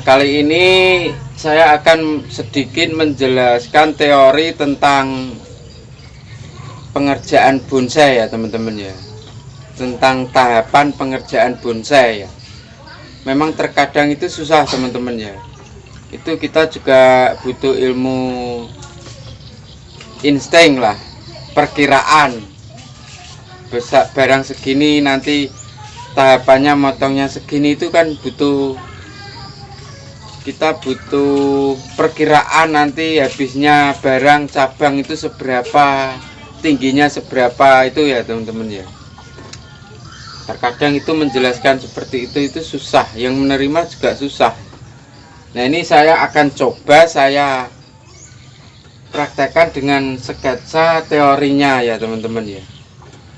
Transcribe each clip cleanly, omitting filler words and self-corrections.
kali ini saya akan sedikit menjelaskan teori tentang pengerjaan bonsai ya teman-teman ya. Tentang tahapan pengerjaan bonsai ya. Memang terkadang itu susah teman-teman ya. Itu kita juga butuh ilmu insting lah, perkiraan. Besar barang segini nanti tahapannya motongnya segini, itu kan kita butuh perkiraan nanti habisnya barang cabang itu seberapa, tingginya seberapa, itu ya teman-teman ya. Terkadang itu menjelaskan seperti itu susah, yang menerima juga susah. Nah ini saya akan coba saya praktekkan dengan sketsa teorinya ya teman-teman ya.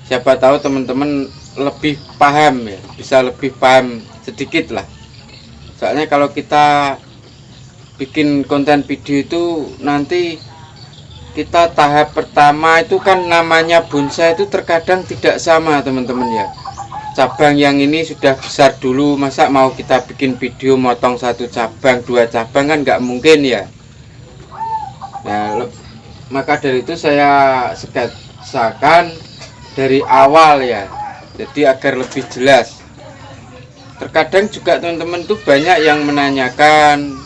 Siapa tahu teman-teman lebih paham ya, bisa lebih paham sedikit lah. Soalnya kalau kita bikin konten video itu nanti kita tahap pertama itu kan namanya bonsai itu terkadang tidak sama teman-teman ya. Cabang yang ini sudah besar dulu, masa mau kita bikin video motong satu cabang, dua cabang kan nggak mungkin ya. Nah, maka dari itu saya sketsakan dari awal ya, jadi agar lebih jelas. Terkadang juga teman-teman tuh banyak yang menanyakan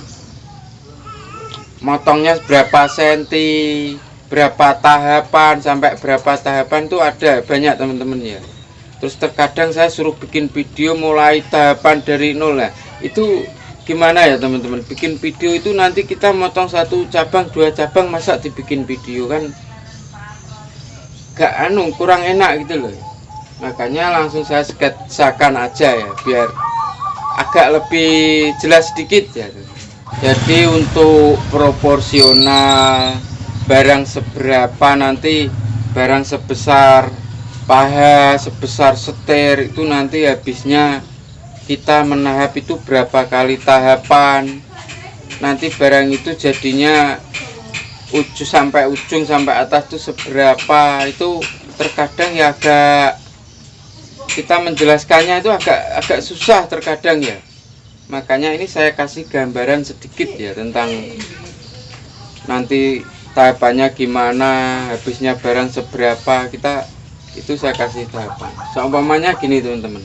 motongnya berapa senti, berapa tahapan, sampai berapa tahapan tuh ada banyak teman-teman ya. Terus terkadang saya suruh bikin video mulai tahapan dari nol. Nah itu gimana ya teman-teman, bikin video itu nanti kita motong satu cabang, dua cabang, masa dibikin video kan gak kurang enak gitu loh. Makanya langsung saya sketsakan aja ya, biar agak lebih jelas sedikit ya. Jadi untuk proporsional barang seberapa, nanti barang sebesar paha, sebesar setir, itu nanti habisnya kita menahap itu berapa kali tahapan. Nanti barang itu jadinya ujung sampai atas itu seberapa, itu terkadang ya agak, kita menjelaskannya itu agak susah terkadang ya. Makanya ini saya kasih gambaran sedikit ya tentang nanti tahapannya gimana, habisnya barang seberapa, kita itu saya kasih tahapan. Seumpamanya gini teman-teman,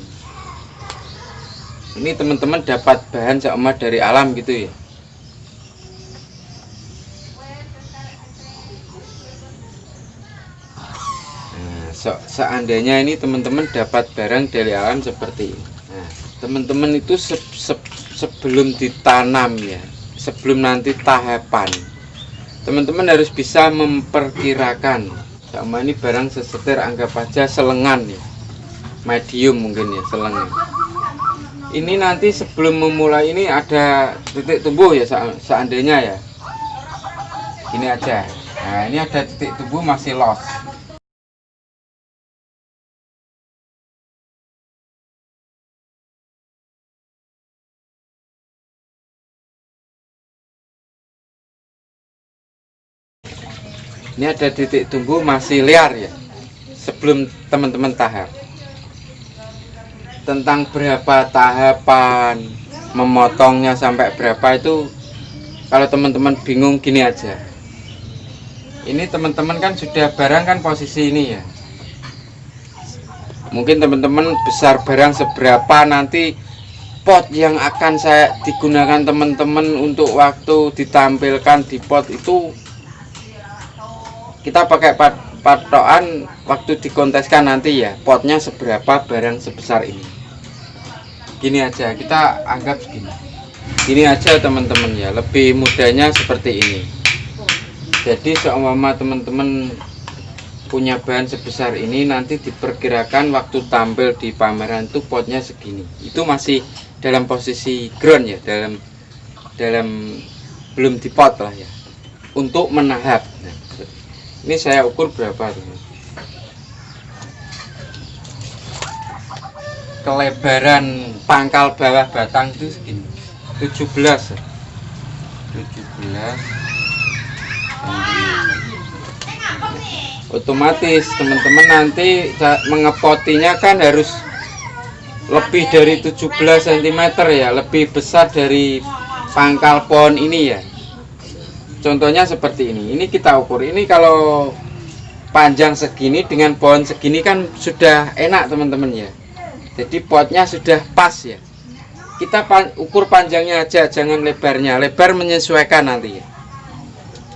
ini teman-teman dapat bahan seumpama dari alam gitu ya. Seandainya ini teman-teman dapat barang dari alam seperti ini. Nah, teman-teman itu sebelum ditanam ya, sebelum nanti tahapan, teman-teman harus bisa memperkirakan. Sama ini barang sesetir, anggap aja selengan ya, medium mungkin ya, selengan. Ini nanti sebelum memulai ini ada titik tumbuh ya, seandainya ya. Gini aja. Nah ini ada titik tumbuh masih los. Ini ada titik tumbuh masih liar ya, sebelum teman-teman tahap. Tentang berapa tahapan, memotongnya sampai berapa, itu kalau teman-teman bingung gini aja. Ini teman-teman kan sudah barang kan posisi ini ya. Mungkin teman-teman besar barang seberapa, nanti pot yang akan saya digunakan teman-teman untuk waktu ditampilkan di pot itu kita pakai patokan waktu dikonteskan nanti ya, potnya seberapa barang sebesar ini. Gini aja, kita anggap segini. Gini aja teman-teman ya, lebih mudahnya seperti ini. Jadi seumpama teman-teman punya bahan sebesar ini, nanti diperkirakan waktu tampil di pameran itu potnya segini. Itu masih dalam posisi ground ya, dalam belum dipot lah ya, untuk menahap. Nah, ini saya ukur berapa teman. Kelebaran pangkal bawah batang itu segini, 17 otomatis teman-teman nanti mengepotinya kan harus lebih dari 17 cm ya, lebih besar dari pangkal pohon ini ya. Contohnya seperti ini. Ini kita ukur. Ini kalau panjang segini dengan pohon segini kan sudah enak teman-teman ya. Jadi potnya sudah pas ya. Kita ukur panjangnya aja, jangan lebarnya. Lebar menyesuaikan nanti ya.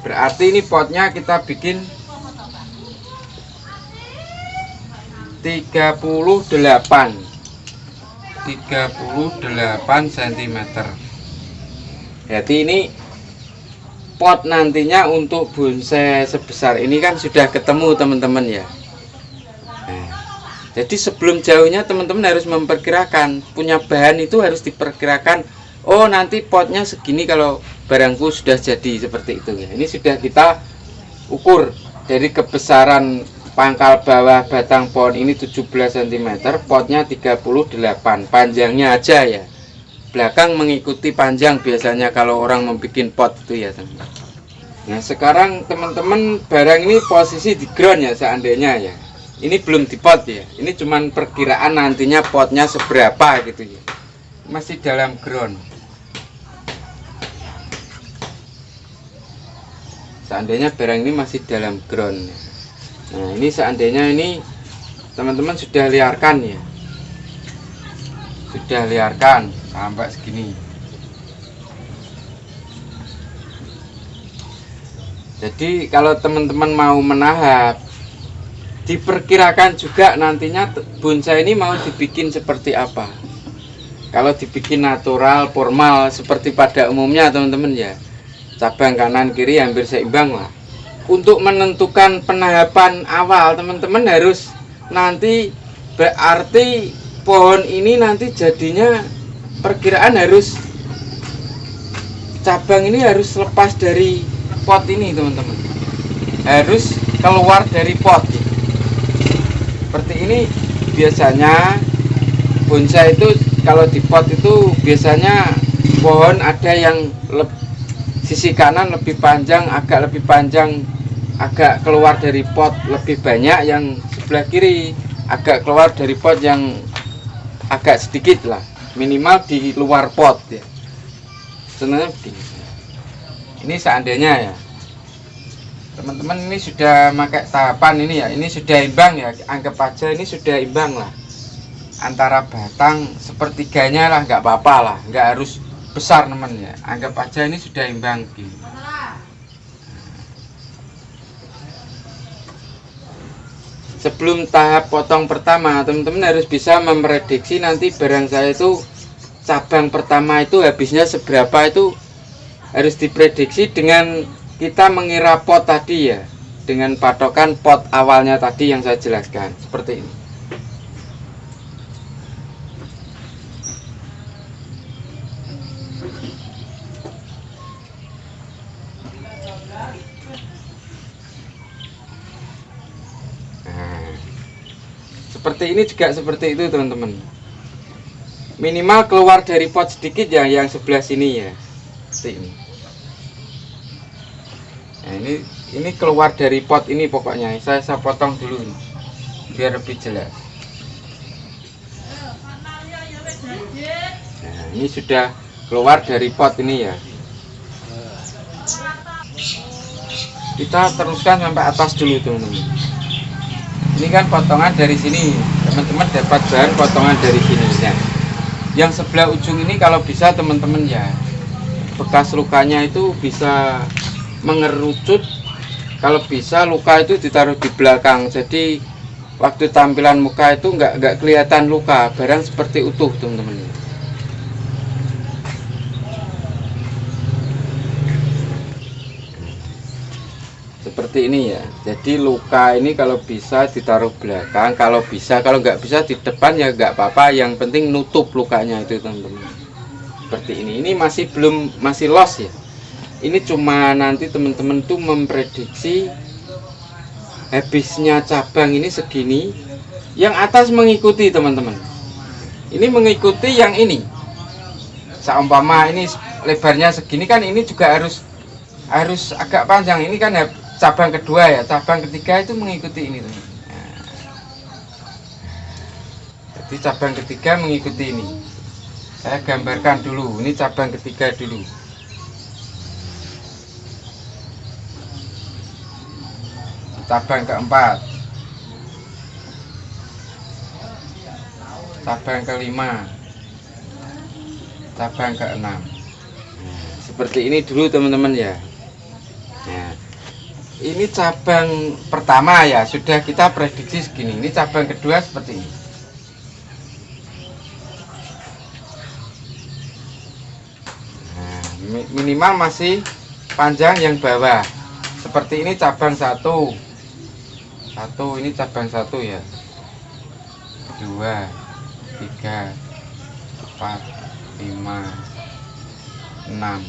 Berarti ini potnya kita bikin 38 cm. Jadi ini pot nantinya untuk bonsai sebesar ini kan sudah ketemu teman-teman ya. Jadi sebelum jauhnya teman-teman harus memperkirakan, punya bahan itu harus diperkirakan. Oh nanti potnya segini kalau barangku sudah jadi seperti itu ya. Ini sudah kita ukur dari kebesaran pangkal bawah batang pohon ini 17 cm, potnya 38, panjangnya aja ya. Belakang mengikuti panjang biasanya kalau orang membuat pot itu ya teman-teman. Nah sekarang teman-teman barang ini posisi di ground ya seandainya ya. Ini belum di pot ya. Ini cuman perkiraan nantinya potnya seberapa gitu ya. Masih dalam ground. Seandainya barang ini masih dalam ground. Nah ini seandainya ini teman-teman sudah liarkan ya. Sudah liarkan sampai segini. Jadi kalau teman-teman mau menahap, diperkirakan juga nantinya bonsai ini mau dibikin seperti apa. Kalau dibikin natural, formal seperti pada umumnya teman-teman ya, cabang kanan kiri hampir seimbang lah. Untuk menentukan penahapan awal teman-teman harus nanti berarti pohon ini nanti jadinya perkiraan harus cabang ini harus lepas dari pot ini teman-teman, harus keluar dari pot. Seperti ini biasanya bonsai itu kalau di pot itu biasanya pohon ada yang sisi kanan lebih panjang, agak lebih panjang, agak keluar dari pot lebih banyak, yang sebelah kiri agak keluar dari pot yang agak sedikit lah, minimal di luar pot ya. Sebenarnya begini. Ini seandainya ya teman-teman ini sudah pakai tahapan ini ya, ini sudah imbang ya, anggap aja ini sudah imbang lah antara batang sepertiganya lah, nggak apa-apa lah, nggak harus besar teman ya, anggap aja ini sudah imbang gini. Sebelum tahap potong pertama teman-teman harus bisa memprediksi nanti barang saya itu cabang pertama itu habisnya seberapa, itu harus diprediksi dengan kita mengira pot tadi ya, dengan patokan pot awalnya tadi yang saya jelaskan seperti ini. Nah, seperti ini juga seperti itu teman-teman. Minimal keluar dari pot sedikit ya, yang sebelah sini ya, seperti ini. Nah, ini keluar dari pot ini pokoknya. Saya potong dulu nih, biar lebih jelas. Nah, ini sudah keluar dari pot ini ya. Kita teruskan sampai atas dulu teman-teman. Ini kan potongan dari sini, teman-teman dapat bahan potongan dari sini ya. Yang sebelah ujung ini kalau bisa teman-teman ya, bekas lukanya itu bisa mengerucut. Kalau bisa luka itu ditaruh di belakang, jadi waktu tampilan muka itu nggak kelihatan luka, barang seperti utuh teman-teman. Seperti ini ya, jadi luka ini kalau bisa ditaruh belakang, kalau bisa, kalau nggak bisa di depan ya nggak apa-apa, yang penting nutup lukanya itu teman-teman. Seperti ini masih los ya. Ini cuma nanti teman-teman tuh memprediksi habisnya cabang ini segini, yang atas mengikuti teman-teman. Ini mengikuti yang ini. Seumpama ini lebarnya segini kan, ini juga harus agak panjang. Ini kan cabang kedua ya, cabang ketiga itu mengikuti ini teman. Nah, jadi cabang ketiga mengikuti ini. Saya gambarkan dulu, ini cabang ketiga dulu. cabang keempat, cabang kelima, cabang keenam. Seperti ini dulu teman-teman ya. Nah, ini cabang pertama ya, sudah kita prediksi segini. Ini cabang kedua seperti ini. Nah, minimal masih panjang yang bawah. Seperti ini cabang satu, ini cabang satu ya. 2, 3, 4, 5, 6.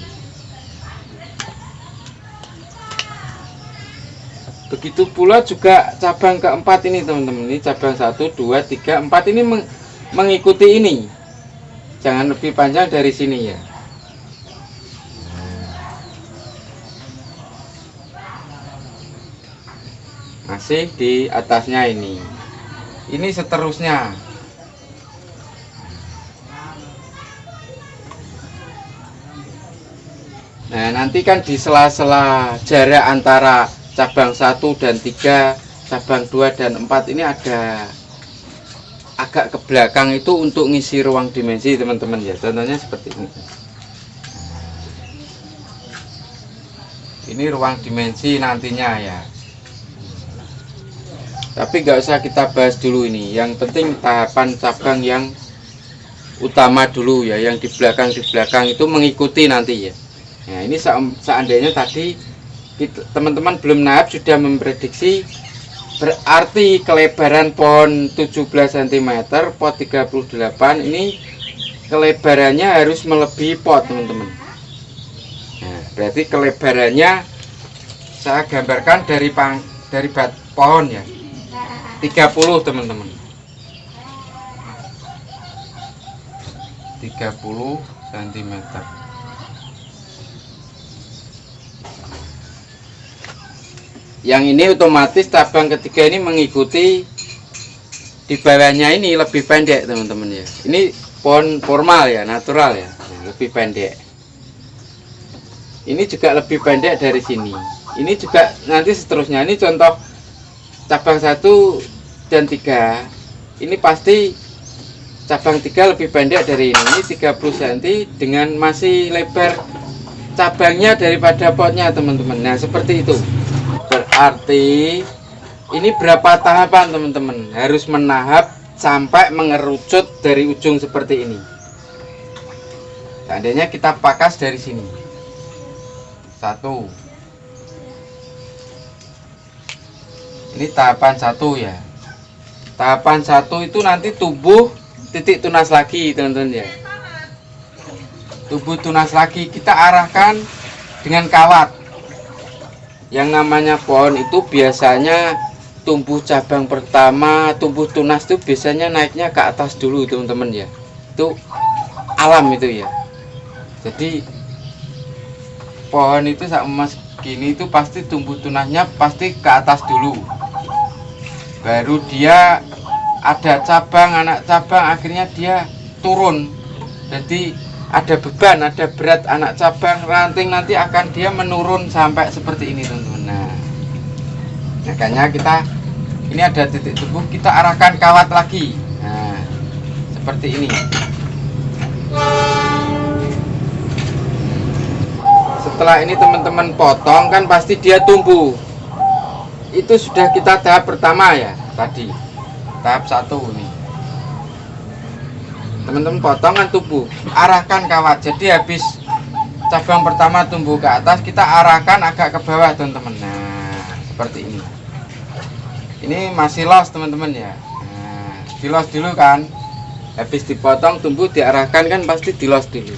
Begitu pula juga cabang keempat ini teman-teman. Ini cabang 1, 2, 3, 4 ini mengikuti ini. Jangan lebih panjang dari sini ya. Masih di atasnya ini. Ini seterusnya. Nah, nanti kan di sela-sela jarak antara cabang 1 dan 3, cabang 2 dan 4 ini ada agak ke belakang itu untuk ngisi ruang dimensi teman-teman ya. Contohnya seperti ini. Ini ruang dimensi nantinya ya. Tapi nggak usah kita bahas dulu ini. Yang penting tahapan cabang yang utama dulu ya. Yang di belakang itu mengikuti nanti ya. Nah, ini seandainya tadi teman-teman belum nahap sudah memprediksi, berarti kelebaran pohon 17 cm, pot 38 ini kelebarannya harus melebihi pot teman-teman. Nah, berarti kelebarannya saya gambarkan dari pohon ya, 30 teman-teman, 30 cm. Yang ini otomatis cabang ketiga ini mengikuti, di bawahnya ini lebih pendek teman-teman ya. Ini pohon formal ya, natural ya, lebih pendek. Ini juga lebih pendek dari sini. Ini juga nanti seterusnya. Ini contoh cabang 1 dan 3. Ini pasti cabang 3 lebih pendek dari ini. Ini 30 cm dengan masih lebar cabangnya daripada potnya teman-teman. Nah, seperti itu. Berarti ini berapa tahapan teman-teman? Harus menahap sampai mengerucut dari ujung seperti ini. Seandainya kita pakas dari sini, 1. Ini tahapan 1 ya. Tahapan 1 itu nanti tumbuh titik tunas lagi teman-teman ya. Tumbuh tunas lagi, kita arahkan dengan kawat. Yang namanya pohon itu biasanya tumbuh cabang pertama, tumbuh tunas itu biasanya naiknya ke atas dulu teman-teman ya. Itu alam itu ya. Jadi pohon itu sama gini itu pasti tumbuh tunasnya pasti ke atas dulu. Baru dia ada cabang, anak cabang, akhirnya dia turun. Jadi ada beban, ada berat anak cabang, ranting nanti akan dia menurun sampai seperti ini teman-teman. Nah, makanya kita ini ada titik tumbuh, kita arahkan kawat lagi. Nah, seperti ini. Setelah ini teman-teman potong kan pasti dia tumbuh. Itu sudah kita tahap pertama ya tadi. Tahap 1 ini. Teman-teman potong kan tumbuh, arahkan kawat. Jadi habis cabang pertama tumbuh ke atas, kita arahkan agak ke bawah teman-teman. Nah, seperti ini. Ini masih los teman-teman ya. Nah, dilos dulu kan. Habis dipotong tumbuh diarahkan kan pasti dilos dulu.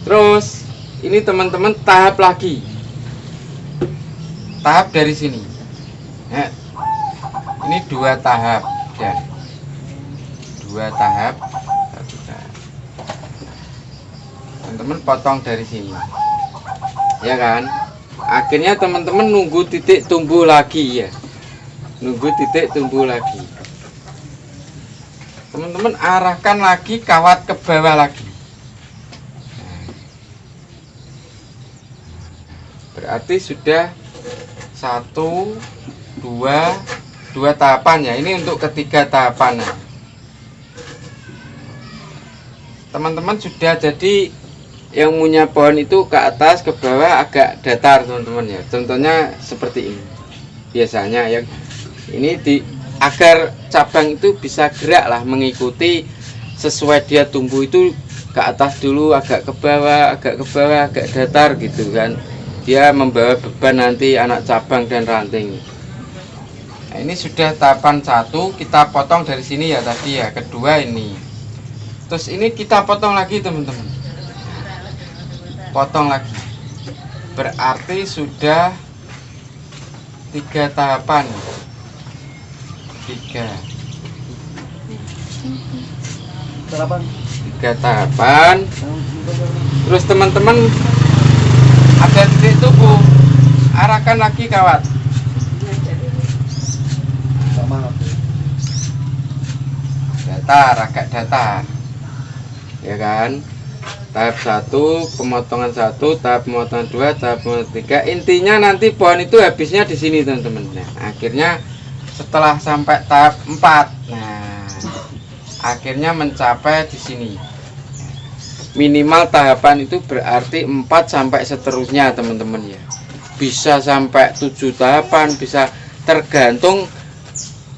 Terus ini teman-teman tahap lagi. Tahap dari sini. Nah, ini 2 tahap ya. 2 tahap, 1 tahap. Teman-teman potong dari sini, ya kan? Akhirnya teman-teman nunggu titik tumbuh lagi ya, nunggu titik tumbuh lagi. Teman-teman arahkan lagi kawat ke bawah lagi. Berarti sudah satu, dua tahapan ya. Ini untuk ketiga tahapan. Nah, teman-teman sudah jadi yang punya pohon itu ke atas ke bawah agak datar teman-teman ya. Contohnya seperti ini. Biasanya ya ini agar cabang itu bisa gerak lah, mengikuti sesuai dia tumbuh itu ke atas dulu, agak ke bawah, agak datar gitu kan. Dia membawa beban nanti anak cabang dan ranting. Nah, ini sudah tahapan 1, kita potong dari sini ya tadi ya. Kedua ini. Terus ini kita potong lagi teman-teman. Potong lagi. Berarti sudah 3 tahapan. 3 tahapan. Terus teman-teman ada titik tubuh, arahkan lagi kawat. Datar, agak datar ya kan. Tahap 1 pemotongan 1, tahap pemotongan 2, tahap pemotongan 3. Intinya nanti pohon itu habisnya di sini teman-teman. Nah, akhirnya setelah sampai tahap 4, nah akhirnya mencapai di sini. Minimal tahapan itu berarti 4 sampai seterusnya teman-teman ya. Bisa sampai 7 tahapan, bisa tergantung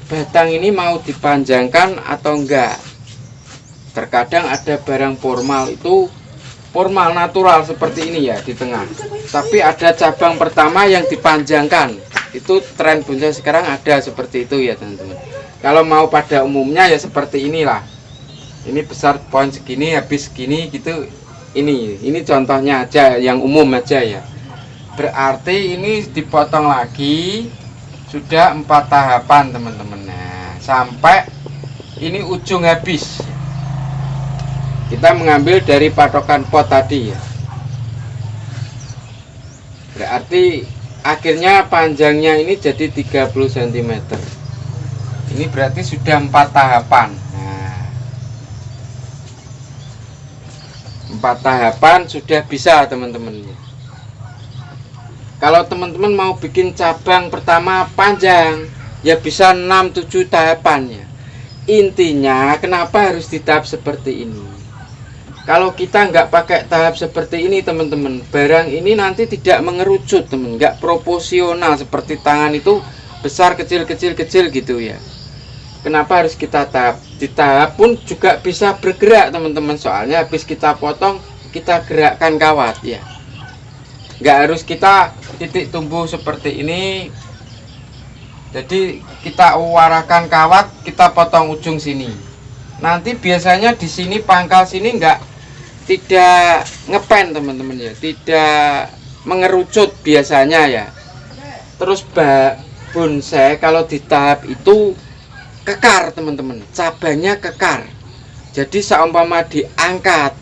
batang ini mau dipanjangkan atau enggak. Terkadang ada barang formal itu formal natural seperti ini ya di tengah. Tapi ada cabang pertama yang dipanjangkan. Itu tren bonsai sekarang ada seperti itu ya teman-teman. Kalau mau pada umumnya ya seperti inilah. Ini besar pohon segini habis segini gitu. Ini contohnya aja yang umum aja ya. Berarti ini dipotong lagi sudah 4 tahapan teman-teman. Nah, sampai ini ujung habis. Kita mengambil dari patokan pot tadi ya. Berarti akhirnya panjangnya ini jadi 30 cm. Ini berarti sudah 4 tahapan. Nah, 4 tahapan sudah bisa teman-teman. Kalau teman-teman mau bikin cabang pertama panjang, ya bisa 6-7 tahapan ya. Intinya kenapa harus di tahap seperti ini? Kalau kita nggak pakai tahap seperti ini teman-teman, barang ini nanti tidak mengerucut teman, nggak proporsional seperti tangan itu besar kecil gitu ya. Kenapa harus kita tahap? Di tahap pun juga bisa bergerak teman-teman, soalnya habis kita potong kita gerakkan kawat ya. Nggak harus kita titik tumbuh seperti ini. Jadi kita warakan kawat, kita potong ujung sini. Nanti biasanya di sini pangkal sini tidak ngepen teman-teman ya, tidak mengerucut biasanya ya. Terus bonsai kalau di tahap itu kekar teman-teman, cabangnya kekar. Jadi seumpama diangkat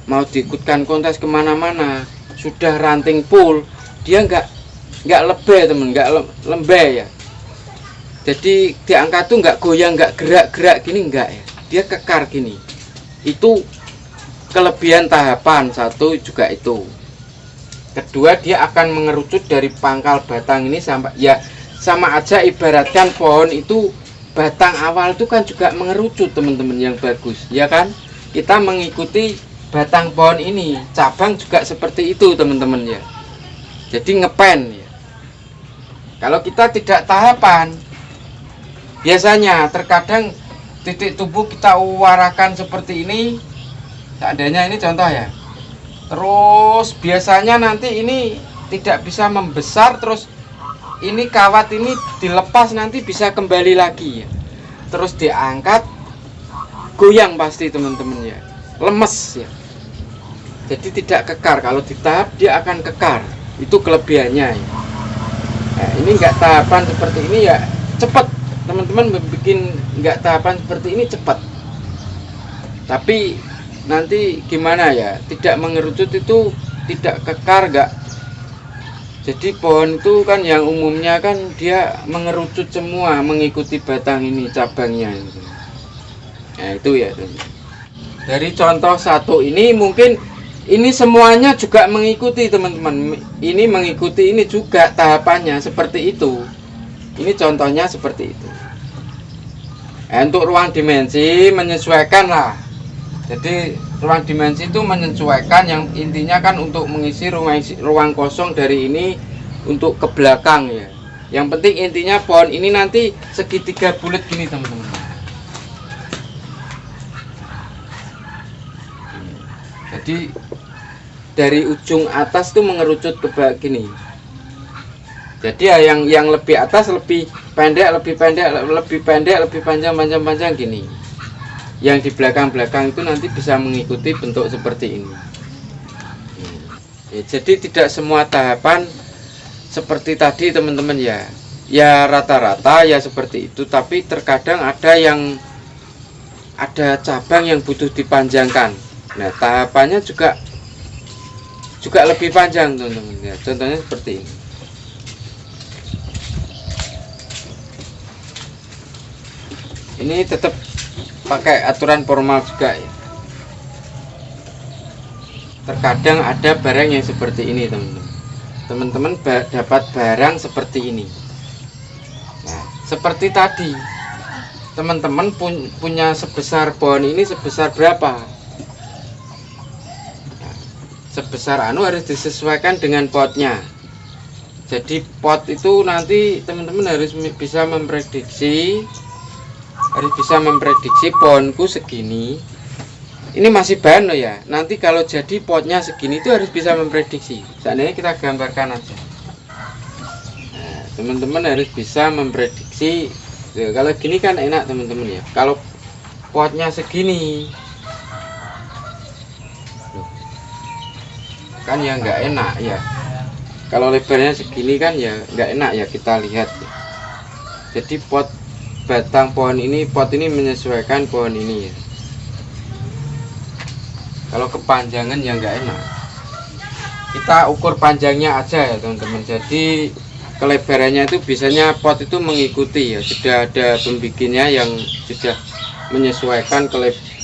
mau diikutkan kontes kemana-mana, sudah ranting full, dia nggak lebay teman, nggak lembek ya. Jadi diangkat tuh nggak goyang, nggak gerak-gerak gini, nggak ya, dia kekar gini. Itu kelebihan tahapan 1 juga itu. Kedua, dia akan mengerucut dari pangkal batang ini sampai ya, sama aja ibaratkan pohon itu batang awal itu kan juga mengerucut teman-teman yang bagus ya kan. Kita mengikuti batang pohon ini, cabang juga seperti itu teman-teman ya. Jadi ngepen ya. Kalau kita tidak tahapan, biasanya terkadang titik tubuh kita warakan seperti ini. Seandainya ini contoh ya, terus biasanya nanti ini tidak bisa membesar, terus ini kawat ini dilepas nanti bisa kembali lagi ya. Terus diangkat goyang pasti teman-teman ya, lemes ya. Jadi tidak kekar. Kalau di tahap dia akan kekar, itu kelebihannya ya. Nah, ini enggak tahapan seperti ini ya cepat teman-teman, bikin enggak tahapan seperti ini cepat. Tapi nanti gimana ya, tidak mengerucut itu tidak kekar enggak. Jadi pohon itu kan yang umumnya kan dia mengerucut semua mengikuti batang ini cabangnya gitu. Nah itu ya teman. Dari contoh 1 ini mungkin Ini semuanya juga mengikuti teman-teman. Ini mengikuti ini juga tahapannya seperti itu. Ini contohnya seperti itu. Untuk ruang dimensi menyesuaikan lah. Jadi ruang dimensi itu menyesuaikan, yang intinya kan untuk mengisi ruang kosong dari ini untuk ke belakang ya. Yang penting intinya pohon ini nanti segitiga bulat gini teman-teman. Jadi dari ujung atas tuh mengerucut ke bawah gini. Jadi ya yang lebih atas lebih pendek, lebih pendek, lebih pendek, lebih panjang, panjang gini. Yang di belakang-belakang itu nanti bisa mengikuti bentuk seperti ini. Ya, jadi tidak semua tahapan seperti tadi teman-teman ya. Ya rata-rata ya seperti itu, tapi terkadang ada cabang yang butuh dipanjangkan. Nah, tahapannya juga lebih panjang teman-teman ya. Contohnya seperti ini. Ini tetap pakai aturan formal juga ya. Terkadang ada barang yang seperti ini teman-teman. Teman-teman dapat barang seperti ini. Nah, seperti tadi teman-teman punya sebesar pohon ini sebesar berapa? Nah, sebesar harus disesuaikan dengan potnya. Jadi pot itu nanti teman-teman harus bisa memprediksi pohonku segini. Ini masih bahan loh ya. Nanti kalau jadi potnya segini itu harus bisa memprediksi. Seandainya kita gambarkan aja. Nah, teman-teman harus bisa memprediksi. Ya, kalau gini kan enak teman-teman ya. Kalau potnya segini, kan ya nggak enak ya. Kalau lebarnya segini kan ya nggak enak ya kita lihat. Jadi batang pohon ini, pot ini menyesuaikan pohon ini ya. Kalau kepanjangan ya nggak enak. Kita ukur panjangnya aja ya teman-teman. Jadi kelebarannya itu biasanya pot itu mengikuti ya. Sudah ada pembikinnya yang sudah menyesuaikan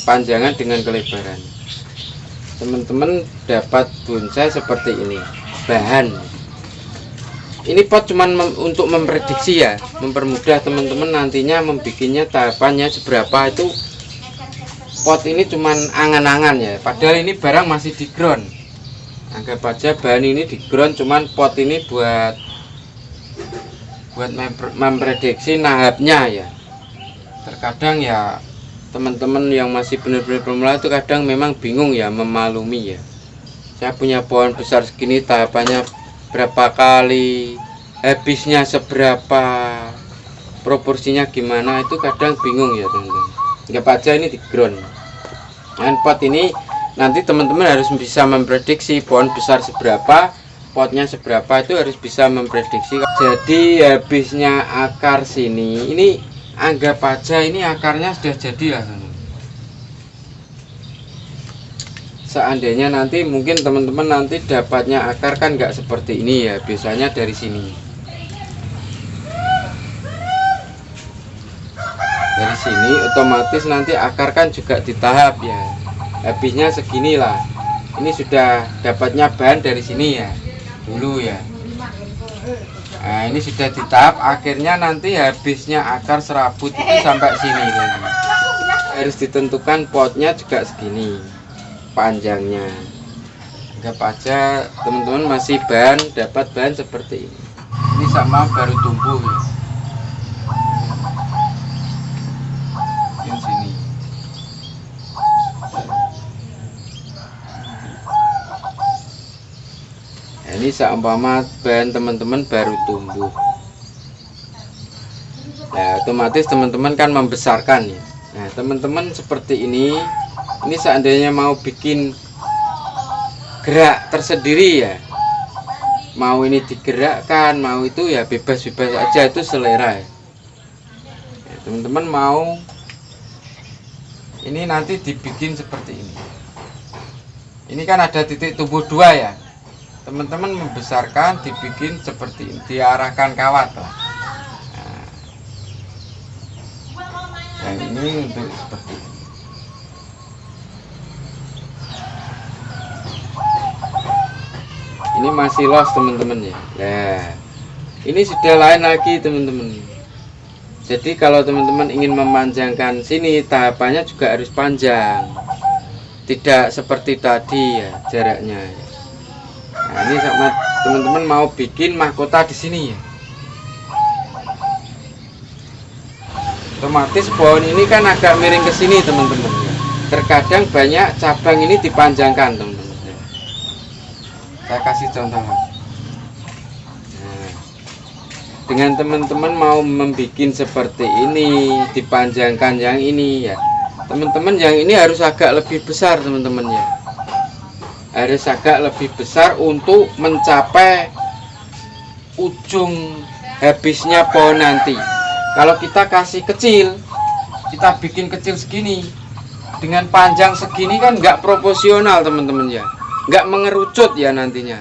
panjangan dengan kelebaran. Teman-teman dapat bonsai seperti ini. Bahan. Ini pot cuman untuk memprediksi ya, mempermudah teman-teman nantinya membikinnya tahapannya seberapa itu. Pot ini cuman angan-angan ya, padahal ini barang masih di ground. Anggap aja bahan ini di ground, cuman pot ini buat memprediksi nahapnya ya. Terkadang ya teman-teman yang masih benar-benar pemula itu kadang memang bingung ya, memaklumi ya. Saya punya pohon besar segini, tahapannya berapa kali, habisnya seberapa, proporsinya gimana, itu kadang bingung ya teman-teman. Anggap aja ini di ground. Dan pot ini nanti teman-teman harus bisa memprediksi pohon besar seberapa, potnya seberapa, itu harus bisa memprediksi. Jadi habisnya akar sini, ini anggap aja ini akarnya sudah jadi lah teman-teman. Seandainya nanti mungkin teman-teman nanti dapatnya akar kan nggak seperti ini ya, biasanya dari sini. Dari sini otomatis nanti akar kan juga di tahap ya. Habisnya segini lah. Ini sudah dapatnya bahan dari sini ya. Dulu ya. Nah, ini sudah di tahap akhirnya nanti habisnya akar serabut itu sampai sini. Harus ditentukan potnya juga segini panjangnya. Anggap aja teman-teman masih dapat bahan seperti ini. Ini sama baru tumbuh ya. Yang sini. Nah, ini seumpama bahan teman-teman baru tumbuh. Nah, otomatis teman-teman kan membesarkan ya. Nah, teman-teman seperti ini seandainya mau bikin gerak tersendiri ya, mau ini digerakkan, mau itu ya bebas-bebas aja, itu selera ya. Teman-teman mau ini nanti dibikin seperti ini. Ini kan ada titik tumbuh 2 ya. Teman-teman membesarkan, dibikin seperti ini, diarahkan kawat lah. Nah, ini untuk seperti ini. ini masih los teman-teman ya. Nah, ini sudah lain lagi teman-teman. Jadi kalau teman-teman ingin memanjangkan sini, tahapannya juga harus panjang. Tidak seperti tadi ya jaraknya. Nah, ini sama teman-teman mau bikin mahkota di sini ya. Otomatis pohon ini kan agak miring ke sini teman-teman. Terkadang banyak cabang ini dipanjangkan teman-teman. Saya kasih contoh. Nah, dengan teman-teman mau membuat seperti ini, dipanjangkan yang ini ya, teman-teman yang ini harus agak lebih besar teman-teman ya, harus agak lebih besar untuk mencapai ujung habisnya pohon nanti. Kalau kita kasih kecil, kita bikin kecil segini dengan panjang segini kan nggak proporsional teman-teman ya, nggak mengerucut ya nantinya.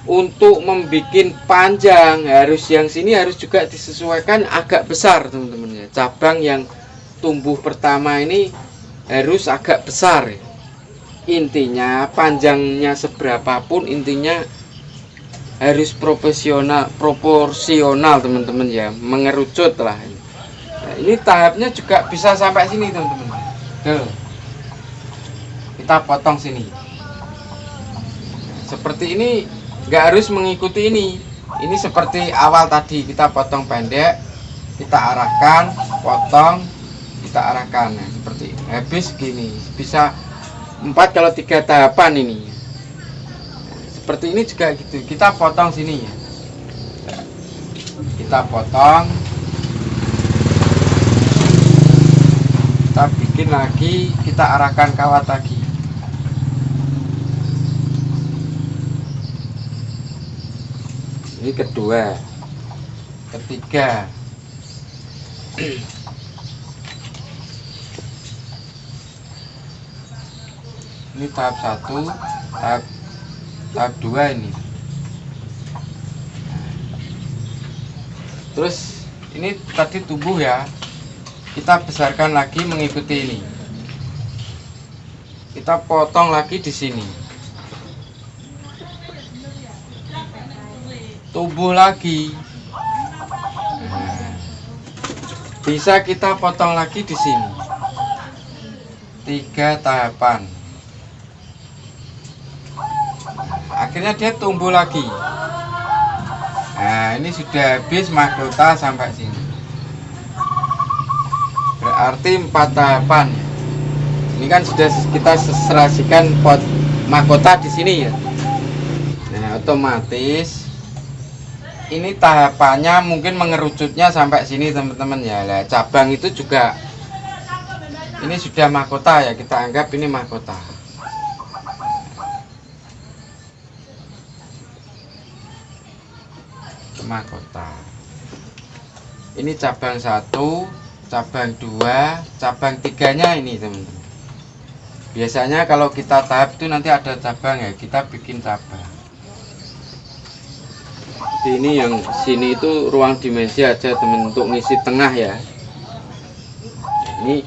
Untuk membuat panjang harus yang sini harus juga disesuaikan agak besar teman-teman ya. Cabang yang tumbuh pertama ini harus agak besar ya. Intinya panjangnya seberapapun intinya harus proporsional teman-teman ya, mengerucut lah. Nah, ini tahapnya juga bisa sampai sini teman-teman. Kita potong sini seperti ini, nggak harus mengikuti ini seperti awal tadi kita potong pendek, kita arahkan, potong, kita arahkan. Nah, seperti ini habis gini, bisa 4 kalau 3 tahapan ini. Seperti ini juga gitu, kita potong sini ya, kita potong, kita bikin lagi, kita arahkan kawat lagi. Ini kedua, ketiga. Ini tahap 1, tahap 2 ini. Terus ini tadi tumbuh ya, kita besarkan lagi mengikuti ini. Kita potong lagi di sini. Tumbuh lagi. Bisa kita potong lagi di sini. 3 tahapan. Akhirnya dia tumbuh lagi. Nah, ini sudah habis mahkota sampai sini. Berarti 4 tahapan. Ini kan sudah kita serasikan pot mahkota di sini ya. Nah, otomatis ini tahapannya mungkin mengerucutnya sampai sini teman-teman ya. Nah, cabang itu juga ini sudah mahkota ya, kita anggap ini mahkota. Mahkota. Ini cabang 1, cabang 2, cabang 3-nya ini teman-teman. Biasanya kalau kita tahap itu nanti ada cabang ya, kita bikin cabang. Ini yang sini itu ruang dimensi aja teman, untuk ngisi tengah ya. Ini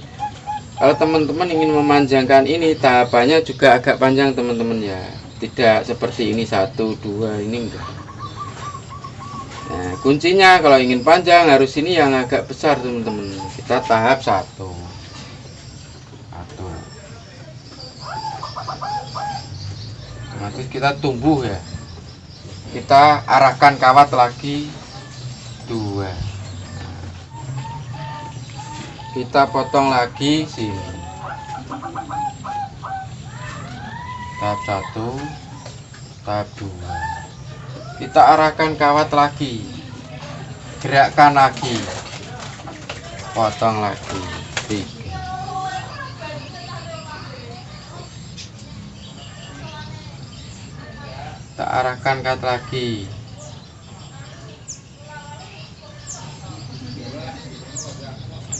kalau teman-teman ingin memanjangkan ini, tahapannya juga agak panjang teman-teman ya, tidak seperti ini 1, 2 ini enggak. Nah, kuncinya kalau ingin panjang harus ini yang agak besar teman-teman. Kita tahap 1. Nanti kita tumbuh ya, kita arahkan kawat lagi 2, kita potong lagi sini. Tahap 1, tahap 2, kita arahkan kawat lagi, gerakkan lagi, potong lagi 3. Kita arahkan kawat lagi,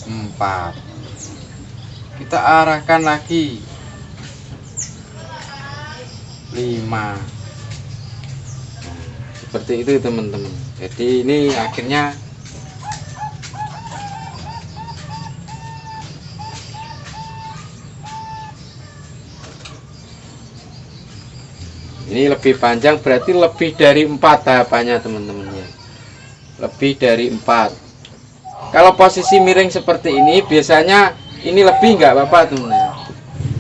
4. Kita arahkan lagi 5. Seperti itu teman-teman. Jadi ini akhirnya Ini lebih panjang, berarti lebih dari 4 tahapannya teman-teman ya. Lebih dari 4. Kalau posisi miring seperti ini biasanya ini lebih nggak apa-apa teman-teman.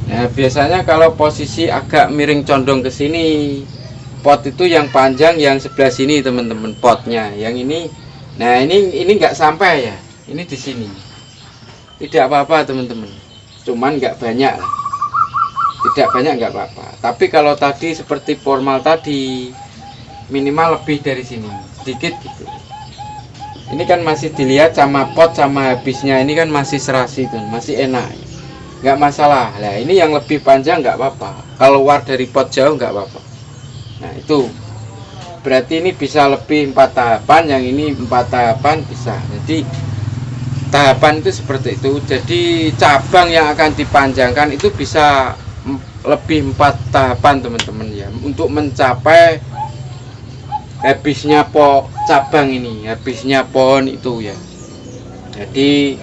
Nah, biasanya kalau posisi agak miring condong ke sini, pot itu yang panjang yang sebelah sini teman-teman, potnya. Yang ini, nah ini nggak sampai ya. Ini di sini. Tidak apa-apa teman-teman. Cuman nggak banyak lah. Tidak banyak nggak apa-apa. Tapi kalau tadi seperti formal tadi, minimal lebih dari sini, sedikit gitu. Ini kan masih dilihat sama pot sama habisnya, ini kan masih serasi tuh, masih enak, nggak masalah. Nah ini yang lebih panjang nggak apa-apa. Kalau keluar dari pot jauh nggak apa-apa. Nah itu berarti ini bisa lebih 4 tahapan, yang ini 4 tahapan bisa. Jadi tahapan itu seperti itu. Jadi cabang yang akan dipanjangkan itu bisa lebih 4 tahapan teman-teman ya, untuk mencapai habisnya cabang ini, habisnya pohon itu ya. Jadi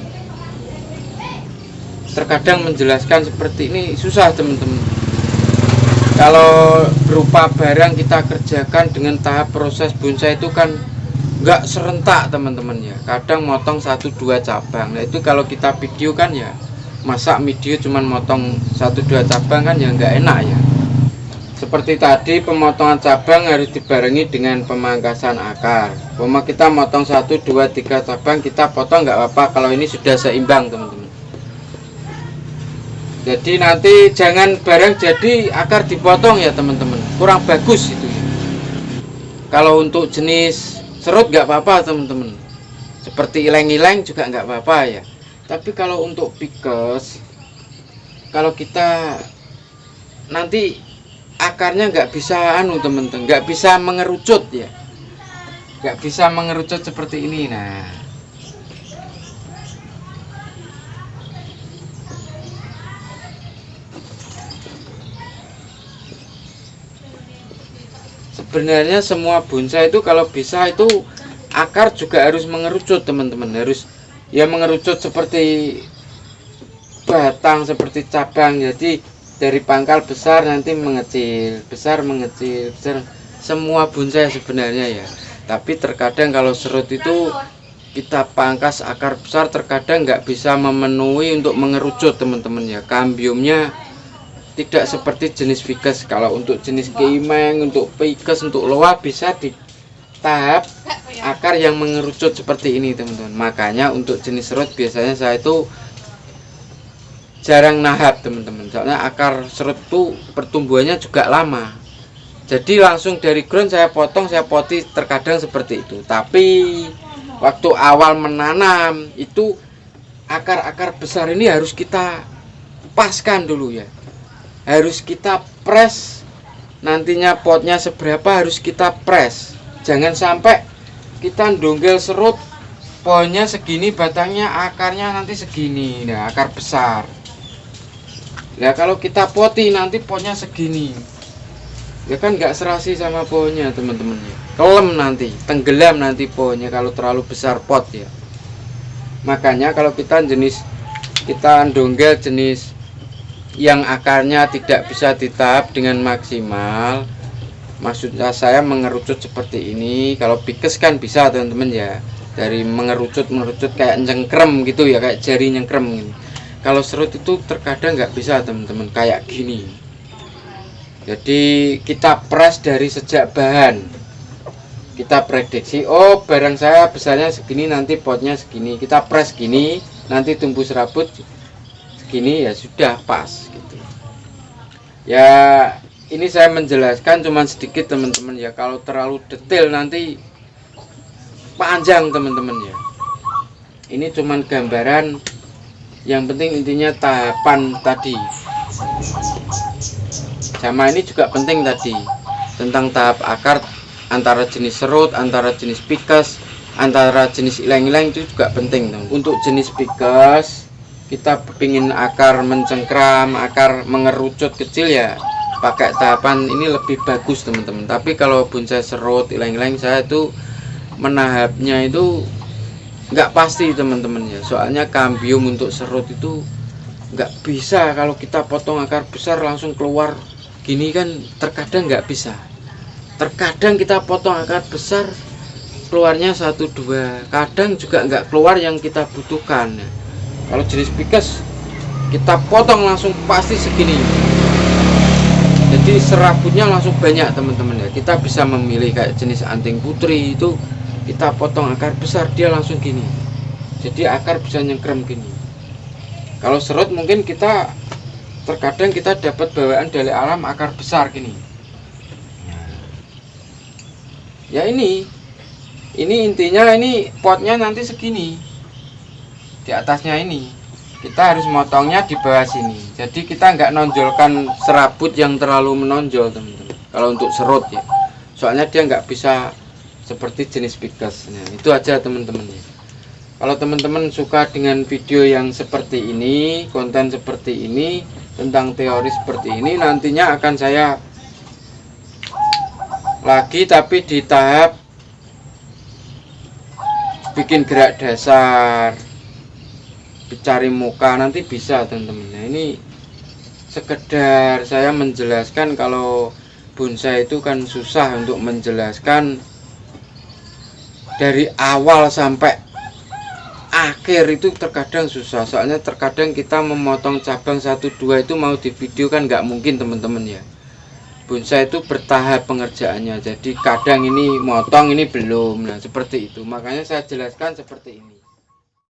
terkadang menjelaskan seperti ini susah teman-teman. Kalau berupa barang kita kerjakan dengan tahap proses bonsai itu kan nggak serentak teman-teman ya, kadang motong 1-2 cabang. Nah itu kalau kita video kan ya, masa video cuman motong 1-2 cabang kan ya nggak enak ya. Seperti tadi pemotongan cabang harus dibarengi dengan pemangkasan akar. Pokoknya kita motong 1-2-3 cabang kita potong nggak apa-apa kalau ini sudah seimbang teman-teman. Jadi nanti jangan bareng jadi akar dipotong ya teman-teman, kurang bagus itu ya. Kalau untuk jenis serut nggak apa-apa teman-teman, seperti ileng-ileng juga nggak apa-apa ya. Tapi kalau untuk pikes, kalau kita nanti akarnya nggak bisa teman-teman, nggak bisa mengerucut ya, nggak bisa mengerucut seperti ini. Nah sebenarnya semua bonsai itu kalau bisa itu akar juga harus mengerucut teman-teman, harus ya mengerucut seperti batang, seperti cabang. Jadi dari pangkal besar nanti mengecil, besar mengecil, besar. Semua bonsai sebenarnya ya. Tapi terkadang kalau serut itu kita pangkas akar besar, terkadang nggak bisa memenuhi untuk mengerucut teman-teman ya. Kambiumnya tidak seperti jenis ficus. Kalau untuk jenis keimeng, untuk ficus, untuk loa bisa di tahap akar yang mengerucut seperti ini teman-teman. Makanya untuk jenis serut biasanya saya itu jarang nahap teman-teman, soalnya akar serut itu pertumbuhannya juga lama. Jadi langsung dari ground saya potong, saya poti terkadang seperti itu. Tapi waktu awal menanam itu akar-akar besar ini harus kita paskan dulu ya, harus kita press. Nantinya potnya seberapa harus kita press. Jangan sampai kita ndonggel serut pohonnya segini, batangnya akarnya nanti segini. Nah akar besar. Ya kalau kita poti nanti pohonnya segini, ya kan nggak serasi sama pohonnya teman-teman ya. Kelem nanti, tenggelam nanti pohonnya kalau terlalu besar pot ya. Makanya kalau kita ndonggel jenis yang akarnya tidak bisa ditahap dengan maksimal, maksudnya saya mengerucut seperti ini. Kalau pikes kan bisa teman-teman ya, dari mengerucut kayak nyengkrem gitu ya, kayak jari nyengkrem gitu. Kalau serut itu terkadang nggak bisa teman-teman, kayak gini. Jadi kita press dari sejak bahan, kita prediksi, oh barang saya besarnya segini, nanti potnya segini, kita press gini, nanti tumbuh serabut segini, ya sudah pas gitu ya. Ini saya menjelaskan cuman sedikit teman-teman ya, kalau terlalu detail nanti panjang teman-teman ya. Ini cuman gambaran, yang penting intinya tahapan tadi. Sama ini juga penting tadi, tentang tahap akar, antara jenis serut, antara jenis pikes, antara jenis ileng-ileng itu juga penting teman. Untuk jenis pikes kita pingin akar mencengkram, akar mengerucut kecil ya pakai tahapan ini lebih bagus teman-teman. Tapi kalau bonsai serut, ileng-ileng, saya itu menahapnya itu nggak pasti teman-teman ya, soalnya kambium untuk serut itu nggak bisa kalau kita potong akar besar langsung keluar gini kan terkadang nggak bisa. Terkadang kita potong akar besar keluarnya 1-2, kadang juga nggak keluar yang kita butuhkan. Kalau jenis Pikes kita potong langsung pasti segini, jadi serabutnya langsung banyak teman-teman ya. Kita bisa memilih kayak jenis anting putri itu kita potong akar besar dia langsung gini, jadi akar bisa nyengkrem gini. Kalau serut mungkin kita terkadang kita dapat bawaan dari alam akar besar gini ya. Ini intinya, ini potnya nanti segini, di atasnya ini kita harus motongnya di bawah sini, jadi kita nggak nonjolkan serabut yang terlalu menonjol teman-teman kalau untuk serut ya, soalnya dia nggak bisa seperti jenis Pikes. Nah itu aja teman-teman ya. Kalau teman-teman suka dengan video yang seperti ini, konten seperti ini, tentang teori seperti ini, nantinya akan saya lagi tapi di tahap bikin gerak dasar, cari muka, nanti bisa teman-teman. Nah ini sekedar saya menjelaskan kalau bonsai itu kan susah untuk menjelaskan dari awal sampai akhir, itu terkadang susah, soalnya terkadang kita memotong cabang 1-2 itu mau di video kan nggak mungkin teman-teman ya. Bonsai itu bertahap pengerjaannya, jadi kadang ini motong ini belum, nah seperti itu, makanya saya jelaskan seperti ini.